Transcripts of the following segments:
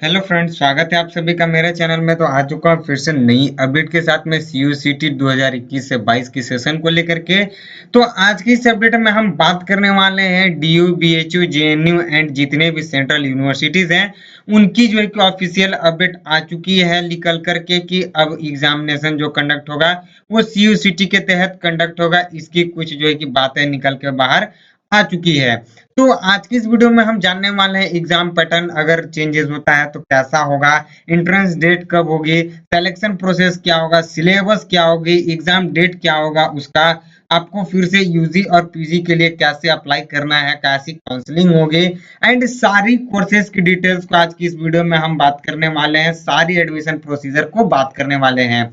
Hello friends, स्वागत है आप सभी का मेरे चैनल में। तो आ चुका हूँ फिर से नई अपडेट के साथ में सीयूसीटी 2021 से 22 की सेशन को लेकर के। तो आज की इस अपडेट में हम बात करने वाले हैं डीयू, बीएचयू, जेएनयू एंड जितने भी सेंट्रल यूनिवर्सिटीज हैं उनकी जो है कि ऑफिशियल अपडेट आ चुकी है निकल करके कि अब एग्जामिनेशन जो कंडक्ट होगा वो सीयूसीटी के तहत कंडक्ट होगा। इसकी कुछ जो है कि बातें निकल के बाहर आ चुकी है। तो आज की इस वीडियो में हम जानने वाले हैं एग्जाम पैटर्न अगर चेंजेस होता है तो कैसा होगा, एंट्रेंस डेट कब होगी, सिलेक्शन प्रोसेस क्या होगा, सिलेबस क्या होगी, एग्जाम डेट क्या होगा उसका, आपको फिर से यूजी और पीजी के लिए कैसे अप्लाई करना है, कैसी काउंसलिंग होगी एंड सारी कोर्सेज की डिटेल्स को आज की इस वीडियो में हम बात करने वाले हैं। सारी एडमिशन प्रोसीजर को बात करने वाले हैं।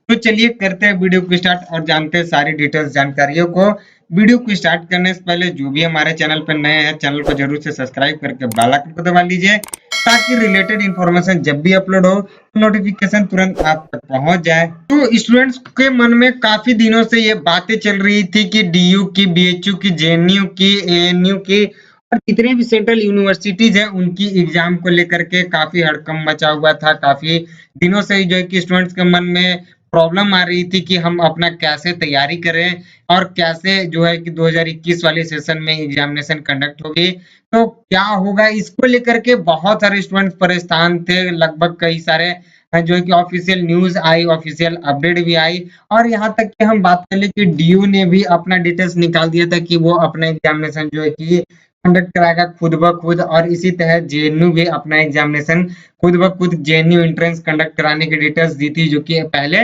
तो चलिए करते हैं वीडियो को स्टार्ट और जानते हैं सारी डिटेल्स जानकारियों को। वीडियो को स्टार्ट करने से पहले जो भी हमारे चैनल पर नए हैं चैनल को जरूर से सब्सक्राइब करके बेल आइकन को दबा लीजिए ताकि रिलेटेड इंफॉर्मेशन जब भी अपलोड हो नोटिफिकेशन तुरंत आप तक पहुंच जाए। तो स्टूडेंट्स के मन में काफी दिनों से ये बातें चल रही थी कि डीयू की, बीएचयू की, जेएनयू की, एएनयू की और जितने भी सेंट्रल यूनिवर्सिटीज हैं उनकी एग्जाम को लेकर के काफी हड़कंप मचा हुआ था। काफी दिनों से जो है कि स्टूडेंट्स के मन में प्रॉब्लम आ रही थी कि हम अपना कैसे तैयारी करें और कैसे जो है कि 2021 वाले सेशन में एग्जामिनेशन कंडक्ट होगी तो क्या होगा। इसको लेकर के बहुत सारे स्टूडेंट्स परेशान थे। लगभग कई सारे जो है कि ऑफिशियल न्यूज आई, ऑफिशियल अपडेट भी आई और यहाँ तक कि हम बात कर ले कि डीयू ने भी अपना डिटेल्स निकाल दिया था कि वो अपना एग्जामिनेशन जो है कि कंडक्ट कराएगा खुद ब खुद। और इसी तहत जेएनयू भी अपना एग्जामिनेशन खुद ब खुद जेएनयू एंट्रेंस कंडक्ट कराने की डिटेल्स दी थी, जो कि पहले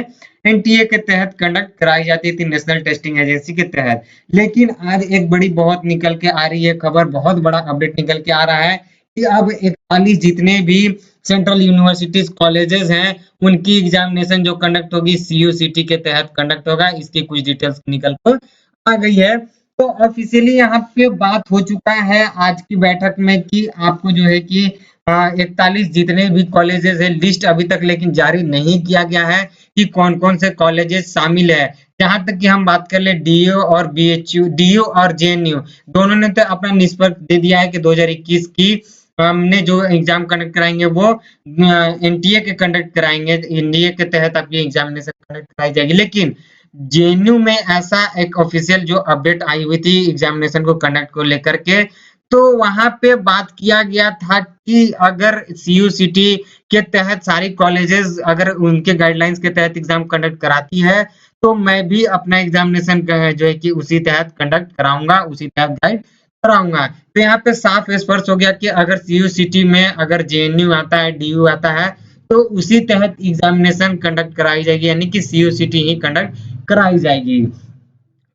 एनटीए के तहत कंडक्ट कराई जाती थी, नेशनल टेस्टिंग एजेंसी के तहत। लेकिन आज एक बड़ी बहुत निकल के आ रही है खबर, बहुत बड़ा अपडेट निकल के आ रहा है कि अब 41 जितने भी सेंट्रल यूनिवर्सिटीज कॉलेजेस हैं उनकी एग्जामिनेशन जो कंडक्ट होगी सीयूसीटी के तहत कंडक्ट होगा। इसकी कुछ डिटेल्स निकल कर आ गई है। तो ऑफिशियली यहाँ पे बात हो चुका है आज की बैठक में कि आपको जो है कि 41 जितने भी कॉलेजेस है, लिस्ट अभी तक लेकिन जारी नहीं किया गया है कि कौन कौन से कॉलेजेस शामिल है। जहां तक कि हम बात कर ले डीयू और बीएचयू, डीयू और जेएनयू दोनों ने तो अपना निष्पत्ति दे दिया है कि 2021 की हमने जो एग्जाम कंडक्ट कराएंगे वो एनटीए के कंडक्ट कराएंगे, एनडीए के तहत आपकी एग्जामिनेशन कंडक्ट कराई जाएगी। लेकिन जेएनयू में ऐसा एक ऑफिशियल जो अपडेट आई हुई थी एग्जामिनेशन को कंडक्ट को लेकर के, तो वहां पे बात किया गया था कि अगर सीयूसीटी के तहत सारी कॉलेजेस अगर उनके गाइडलाइंस के तहत एग्जाम कंडक्ट कराती है तो मैं भी अपना एग्जामिनेशन जो है कि उसी तहत कंडक्ट कराऊंगा, उसी तहत गाइड कराऊंगा। तो यहाँ पे साफ स्पष्ट हो गया कि अगर सीयूसीटी में अगर जेएनयू आता है, डीयू आता है तो उसी तहत एग्जामिनेशन कंडक्ट कराई जाएगी, यानी कि सीयूसीटी ही कंडक्ट कराई जाएगी।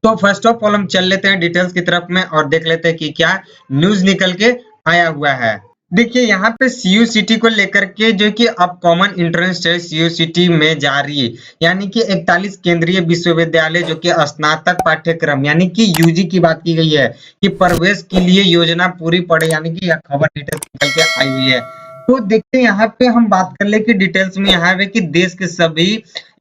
तो फर्स्ट ऑफ ऑल हम चल लेते हैं डिटेल्स की तरफ में और देख लेते हैं कि क्या न्यूज निकल के आया हुआ है। देखिए यहाँ पे सीयूसीटी को लेकर के जो कि अब कॉमन एंट्रेंस टेस्ट सीयूसीटी में जारी है, यानी कि 41 केंद्रीय विश्वविद्यालय जो कि स्नातक पाठ्यक्रम यानी कि यूजी की बात की गई है कि प्रवेश के लिए योजना पूरी पड़े, यानी कि यह खबर डिटेल्स निकल के आई हुई है। तो देखते हैं यहाँ पे हम बात कर ले कि डिटेल्स में यहाँ है कि देश के सभी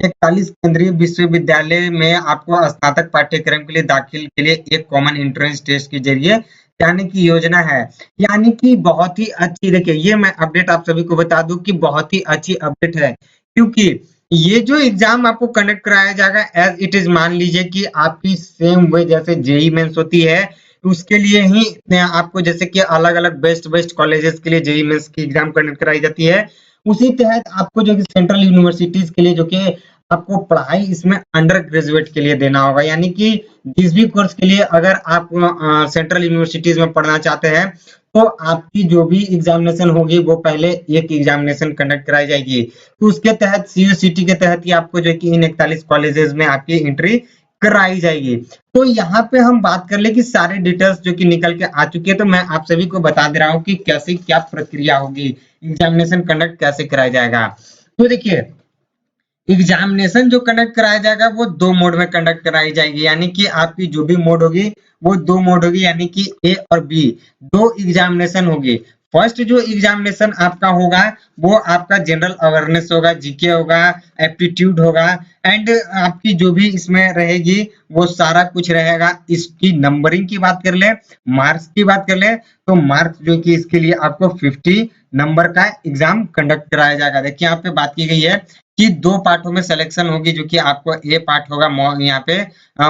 41 केंद्रीय विश्वविद्यालय में आपको स्नातक पाठ्यक्रम के लिए दाखिल के लिए एक कॉमन एंट्रेंस टेस्ट के जरिए जाने की योजना है। यानी कि बहुत ही अच्छी, देखिए ये मैं अपडेट आप सभी को बता दूं कि बहुत ही अच्छी अपडेट है, क्योंकि ये जो एग्जाम आपको कंडक्ट कराया जाएगा एज इट इज, मान लीजिए कि आपकी सेम वे जैसे जेई मेंस होती है उसके लिए ही आपको जैसे कि अलग अलग बेस्ट बेस्ट कॉलेजेस के लिए जेई मेंस की एग्जाम कंडक्ट कराई जाती है, उसी तहत आपको जो कि सेंट्रल यूनिवर्सिटीज के लिए जो कि आपको पढ़ाई इसमें अंडर ग्रेजुएट के लिए देना होगा। यानी कि जिस भी कोर्स के लिए अगर आप सेंट्रल यूनिवर्सिटीज में पढ़ना चाहते हैं तो आपकी जो भी एग्जामिनेशन होगी वो पहले एक एग्जामिनेशन कंडक्ट कराई जाएगी। तो उसके तहत सीयूसीटी के तहत ही आपको जो है कि इन 41 कॉलेजेस में आपकी एंट्री कराई जाएगी। तो यहाँ पे हम बात कर ले कि सारे डिटेल्स जो कि निकल के आ चुकी है, तो मैं आप सभी को बता दे रहा हूँ कि कैसे क्या प्रक्रिया होगी, एग्जामिनेशन कंडक्ट कैसे कराया जाएगा। तो देखिए एग्जामिनेशन जो कंडक्ट कराया जाएगा वो दो मोड में कंडक्ट कराई जाएगी, यानी कि आपकी जो भी मोड होगी वो दो मोड होगी, यानी कि ए और बी, दो एग्जामिनेशन होगी। फर्स्ट जो एग्जामिनेशन आपका होगा वो आपका जनरल अवेयरनेस होगा, जीके होगा, एप्टीट्यूड होगा एंड आपकी जो भी इसमें रहेगी वो सारा कुछ रहेगा। इसकी नंबरिंग की बात कर ले, मार्क्स की बात कर ले तो मार्क्स जो कि इसके लिए आपको 50 नंबर का एग्जाम कंडक्ट कराया जाएगा। देखिए यहाँ पे बात की गई है कि 2 पार्टों में सिलेक्शन होगी, जो कि आपको ए पार्ट होगा यहाँ पे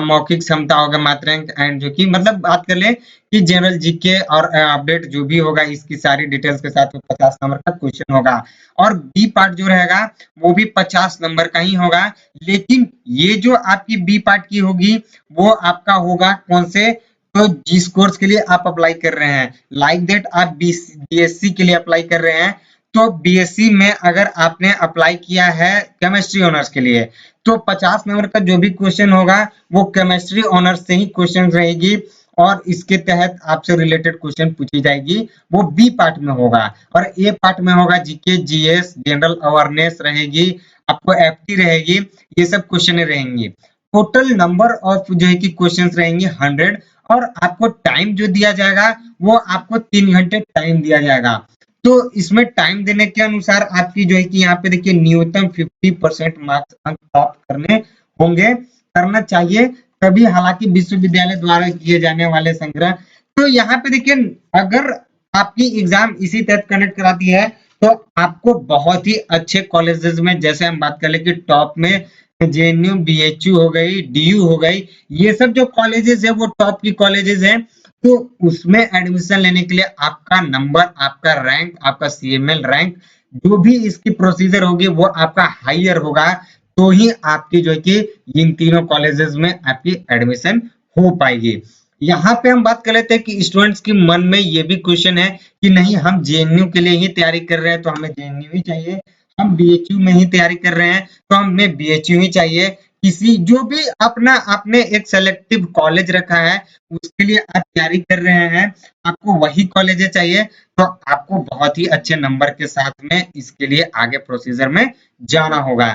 मौखिक क्षमता होगा, मात्रांक, एंड जो कि मतलब बात कर ले कि जनरल जीके और अपडेट जो भी होगा इसकी सारी डिटेल्स के साथ 50 नंबर का क्वेश्चन होगा। और बी पार्ट जो रहेगा वो भी 50 नंबर का ही होगा, लेकिन ये जो आपकी बी पार्ट की होगी वो आपका होगा कौन से, तो जिस कोर्स के लिए आप अप्लाई कर रहे हैं, लाइक दैट आप बीएससी के लिए अप्लाई कर रहे हैं, तो बीएससी में अगर आपने अप्लाई किया है केमिस्ट्री ऑनर्स के लिए, तो 50 नंबर का जो भी क्वेश्चन होगा वो केमिस्ट्री ऑनर्स से ही क्वेश्चन रहेगी, और इसके तहत आपसे रिलेटेड क्वेश्चन पूछी जाएगी, वो बी पार्ट में होगा। और ए पार्ट में होगा जीके, जीएस, जनरल अवेयरनेस रहेगी, आपको एफटी रहेगी, ये सब क्वेश्चन रहेंगी। टोटल नंबर ऑफ जो है कि क्वेश्चंस रहेंगे 100, और आपको टाइम जो दिया जाएगा वो आपको 3 घंटे टाइम दिया जाएगा। तो इसमें टाइम देने के अनुसार आपकी जो है कि यहाँ पे देखिए न्यूनतम 50% मार्क्स अंक प्राप्त करने होंगे, करना चाहिए तभी, हालांकि विश्वविद्यालय द्वारा किए जाने वाले संग्रह। तो यहाँ पे देखिए अगर आपकी एग्जाम इसी तहत कंडक्ट कराती है तो आपको बहुत ही अच्छे कॉलेजेस में, जैसे हम बात कर ले कि टॉप में जेएनयू, बीएचयू हो गई, डीयू हो गई, ये सब जो कॉलेजेस है वो टॉप की कॉलेजेस हैं, तो उसमें एडमिशन लेने के लिए आपका नंबर, आपका रैंक, आपका सीएमएल रैंक, जो भी इसकी प्रोसीजर होगी वो आपका हायर होगा, तो ही आपकी जो है कि इन तीनों कॉलेजेस में आपकी एडमिशन हो पाएगी। यहाँ पे हम बात कर लेते हैं कि स्टूडेंट्स के मन में ये भी क्वेश्चन है कि नहीं, हम जेएनयू के लिए ही तैयारी कर रहे हैं तो हमें जेएनयू ही चाहिए, हम बीएचयू में ही तैयारी कर रहे हैं तो हमें बीएचयू ही चाहिए। किसी जो भी अपना आपने एक सेलेक्टिव कॉलेज रखा है उसके लिए आप तैयारी कर रहे हैं, आपको वही कॉलेज चाहिए, तो आपको बहुत ही अच्छे नंबर के साथ में इसके लिए आगे प्रोसीजर में जाना होगा।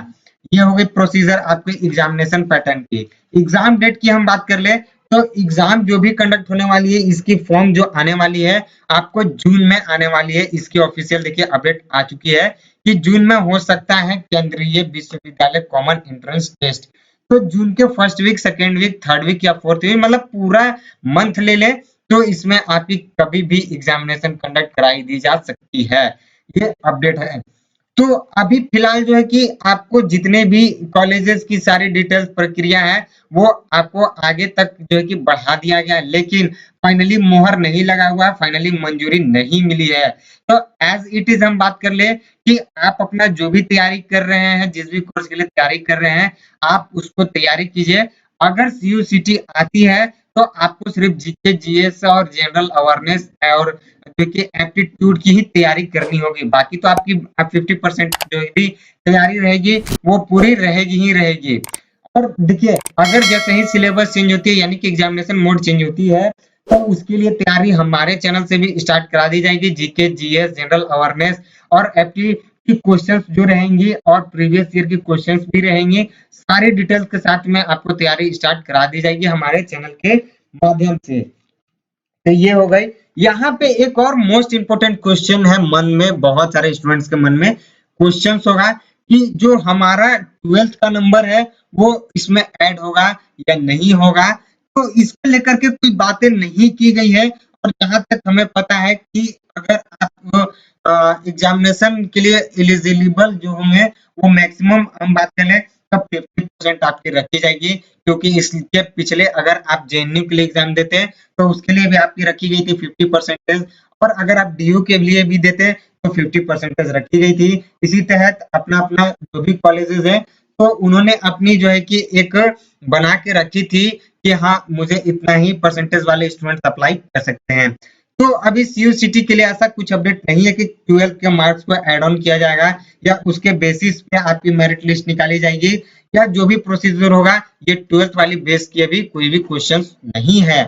ये हो गई प्रोसीजर आपके एग्जामिनेशन पैटर्न की। एग्जाम डेट की हम बात कर ले तो एग्जाम जो भी कंडक्ट होने वाली है इसकी फॉर्म जो आने वाली है आपको जून में आने वाली है। इसकी ऑफिशियल देखिए अपडेट आ चुकी है कि जून में हो सकता है केंद्रीय विश्वविद्यालय कॉमन एंट्रेंस टेस्ट। तो जून के first week, second week, third week या फोर्थ वीक, मतलब पूरा मंथ ले ले तो इसमें आपकी कभी भी एग्जामिनेशन कंडक्ट कराई दी जा सकती है। ये अपडेट है। तो अभी फिलहाल जो है कि आपको जितने भी कॉलेजेस की सारी डिटेल्स प्रक्रिया है वो आपको आगे तक जो है कि बढ़ा दिया गया है, लेकिन फाइनली मोहर नहीं लगा हुआ है, फाइनली मंजूरी नहीं मिली है। तो एज इट इज हम बात कर ले कि आप अपना जो भी तैयारी कर रहे हैं, जिस भी कोर्स के लिए तैयारी कर रहे हैं, आप उसको तैयारी कीजिए। अगर सीयूसीटी आती है तो आपको सिर्फ जीके, जीएस और जनरल अवेयरनेस और देखिए एप्टीट्यूड की ही तैयारी करनी होगी, बाकी तो आपकी 50% जो भी तैयारी रहेगी वो पूरी रहेगी ही रहेगी। और देखिए अगर जैसे ही सिलेबस चेंज होती है यानी कि एग्जामिनेशन मोड चेंज होती है तो उसके लिए तैयारी हमारे चैनल से भी स्टार्ट करा दी जाएगी। जीके, जीएस, जनरल अवेयरनेस और एप्टी की क्वेश्चंस जो रहेंगी और प्रीवियस ईयर की क्वेश्चंस भी रहेंगी, सारी डिटेल्स के साथ में आपको तैयारी स्टार्ट करा दी जाएगी हमारे चैनल के माध्यम से। तो ये हो गई। यहाँ पे एक और मोस्ट इंपोर्टेंट क्वेश्चन है, मन में बहुत सारे स्टूडेंट्स के मन में क्वेश्चन होगा कि जो हमारा 12th का नंबर है वो इसमें ऐड होगा या नहीं होगा। तो इसको लेकर के कोई बातें नहीं की गई है, और जहां तक हमें पता है कि अगर आप एग्जामिनेशन के लिए एलिजिबल जो होंगे वो मैक्सिमम हम बात करें तब 50% आपकी रखी जाएगी, क्योंकि इसके पिछले अगर आप जेएनयू के लिए एग्जाम देते हैं तो उसके लिए भी आपकी रखी गई थी 50%, और अगर आप डीयू के लिए भी देते तो 50% रखी गई थी। इसी तहत अपना अपना जो भी कॉलेजेस है तो उन्होंने अपनी जो है कि एक बना के रखी थी कि हाँ मुझे इतना ही परसेंटेज वाले स्टूडेंट्स अप्लाई कर सकते हैं। तो अभी सीयूसीटी के लिए ऐसा कुछ अपडेट नहीं है कि 12 के मार्क्स को ऐड ऑन किया जाएगा या उसके बेसिस पे आपकी मेरिट लिस्ट निकाली जाएगी, या जो भी प्रोसीजर होगा ये 12th वाली बेस की अभी कोई भी क्वेश्चन नहीं है।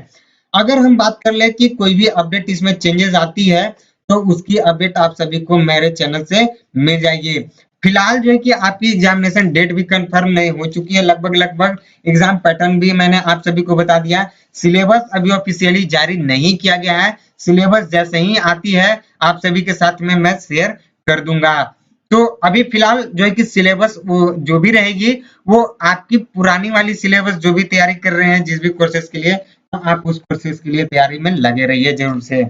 अगर हम बात कर ले कि कोई भी अपडेट इसमें चेंजेस आती है तो उसकी अपडेट आप सभी को मेरे चैनल से मिल जाएगी। फिलहाल जो है कि आपकी एग्जामिनेशन डेट भी कंफर्म नहीं हो चुकी है, लगभग लगभग एग्जाम पैटर्न भी मैंने आप सभी को बता दिया। सिलेबस अभी ऑफिशियली जारी नहीं किया गया है, सिलेबस जैसे ही आती है आप सभी के साथ में मैं शेयर कर दूंगा। तो अभी फिलहाल जो है कि सिलेबस वो जो भी रहेगी वो आपकी पुरानी वाली सिलेबस जो भी तैयारी कर रहे हैं जिस भी कोर्सेज के लिए, तो आप उस कोर्सेज के लिए तैयारी में लगे रहिए जरूर से।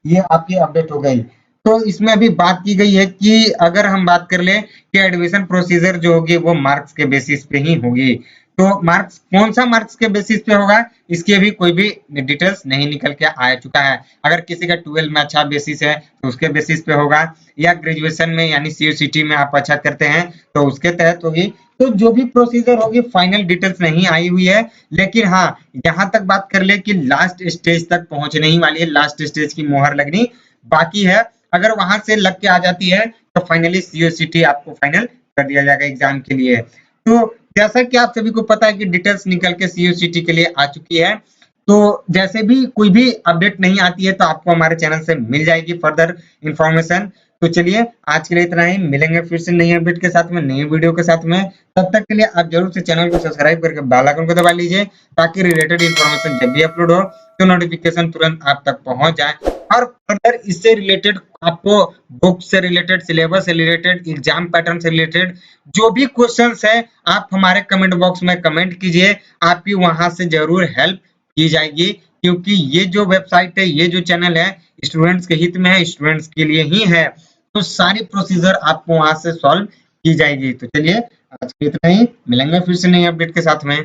ये आपकी अपडेट हो गई। तो इसमें अभी बात की गई है कि अगर हम बात कर ले कि एडमिशन प्रोसीजर जो होगी वो मार्क्स के बेसिस पे ही होगी। तो मार्क्स कौन सा मार्क्स के बेसिस पे होगा, इसकी अभी कोई भी डिटेल्स नहीं निकल के आ चुका है। अगर किसी का 12 में अच्छा बेसिस है तो उसके बेसिस पे होगा, या ग्रेजुएशन में यानी सीयूसीटी में आप अच्छा करते हैं तो उसके तहत होगी। तो जो भी प्रोसीजर होगी फाइनल डिटेल्स नहीं आई हुई है, लेकिन हाँ यहाँ तक बात कर ले कि लास्ट स्टेज तक पहुंचने ही वाली है, लास्ट स्टेज की मोहर लगनी बाकी है। अगर वहां से लग के आ जाती है तो फाइनली सीयूसीटी आपको फाइनल कर दिया जाएगा एग्जाम के लिए। तो जैसा कि आप सभी को पता है कि डिटेल्स निकल के सीयूसीटी के लिए आ चुकी है, तो जैसे भी कोई भी अपडेट नहीं आती है तो आपको हमारे चैनल से मिल जाएगी फर्दर इंफॉर्मेशन। तो चलिए आज के लिए इतना ही, मिलेंगे फिर से नई अपडेट के साथ में, नई वीडियो के साथ में। तब तक के लिए आप जरूर से चैनल को सब्सक्राइब करके बेल आइकन को दबा लीजिए, ताकि रिलेटेड इंफॉर्मेशन जब भी अपलोड हो तो नोटिफिकेशन तुरंत आप तक पहुंच जाए। और फर्दर इससे रिलेटेड आपको बुक से रिलेटेड, सिलेबस से रिलेटेड, एग्जाम पैटर्न से रिलेटेड जो भी क्वेश्चंस है आप हमारे कमेंट बॉक्स में कमेंट कीजिए, आपकी वहां से जरूर हेल्प की जाएगी। क्योंकि ये जो वेबसाइट है, ये जो चैनल है, स्टूडेंट्स के हित में है, स्टूडेंट्स के लिए ही है। तो सारी प्रोसीजर आपको वहां से सॉल्व की जाएगी। तो चलिए आज के इतना ही, मिलेंगे फिर से नई अपडेट के साथ में।